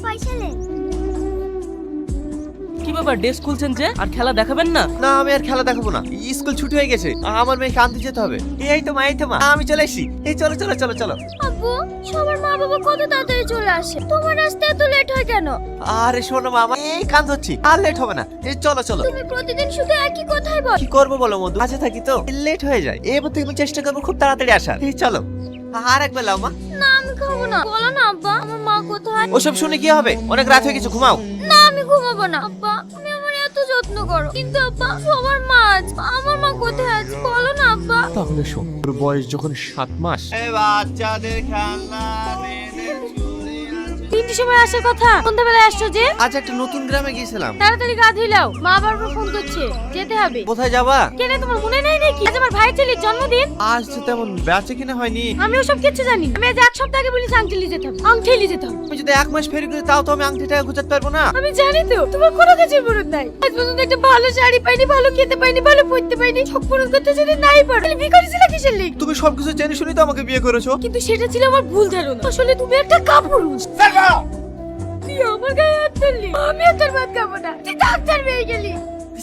পয়সা নেই। কি ব্যাপার, ড্রেস খুলছেন যে? আর খেলা দেখাবেন না? না, আমি আর খেলা দেখাবো না, স্কুল ছুটি হয়ে গেছে, আমার মেয়েকে আনতে যেতে হবে। এই তো মা, এই তো মা, আমি চলে এসেছি। এই চলো চলো চলো চলো। আব্বু, সবার মা বাবা কত তাড়াতাড়ি চলে আসে, তোমার আসতে এত লেট হয় কেন? আরে শোনো মা, আমার এই কান ধরছি, আর লেট হবে না। এই চলো চলো। তুমি প্রতিদিন শুধু একই কথাই বল। কি করবো বলো মধু, কাছে থাকি তো লেট হয়ে যায়। এবার থেকে আমি চেষ্টা করবো খুব তাড়াতাড়ি আসার। এই চলো, আর একবার লাও মা। না, আমি খাবো না। বলো না আব্বা, আমার মা কোথায়? ওসব শুনে কি হবে, অনেক রাত হয়ে গেছে, ঘুমাও। না, আমি ঘুমাবো না। আব্বা, তুমি আমার এত যত্ন করো, কিন্তু আব্বা সবার মা আছে, আমার মা কোথায় আছে বলো না আব্বা। তাহলে শোন, তোর বয়স যখন 7 মাস, এই বাচ্চাদের খেলনা তিনটির সময় আসার কথা, সন্ধ্যাবেলায় আসছো যে? আজ একটা নতুন গ্রামে গিয়েছিলাম। তাড়াতাড়ি গা ধুইলাও, মা বারবার ফোন করছে, যেতে হবে। কোথায় যাবা? কেন, তোমার মনে নেই নাকি আজ আমার ভাই ছেলের জন্মদিন? আজ তো তেমন বেচে কিনা হয়নি। আমি ওসব কিছু জানি না। আমি আজ এক সপ্তাহ আগে বলেছি আংটি নিয়ে যেতে হবে, আংটি নিয়ে যেতে হবে। আমি যদি 1 মাস ফেরি করি তাও তো আমি আংটি টাকা গুছাতে পারবো না। আমি জানি তো তোমার কোনো কাজের মরদ নাই। আজ পর্যন্ত একটা ভালো শাড়ি পাইনি, ভালো খেতে পাইনি, ভালো পড়তে পাইনি। সব পূরণ করতে যদি নাই পারো তাহলে বিয়ে করেছিল কিসের লিগ? তুমি সবকিছু জেনে শুনি তো আমাকে বিয়ে করেছো। কিন্তু সেটা ছিল আমার ভুল ধারণা। আসলে তুমি একটা কাপুরুষ। তুই আমার গায়ে হাত তুললি, আমি আর তোর ভাত খাবো না। তুই ডাক্তার পেয়ে গেলি।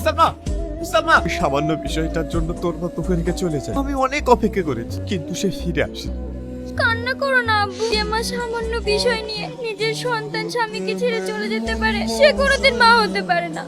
সালমা, সালমা, সামান্য বিষয়টার জন্য তোর মা তোকে রেখে চলে যায়। আমি অনেক অপেক্ষা করেছি, কিন্তু সে ফিরে আসে। কান্না করো না আব্বু। যে মা সামান্য বিষয় নিয়ে নিজের সন্তান স্বামীকে ছেড়ে চলে যেতে পারে, সে কোনোদিন মা হতে পারে না।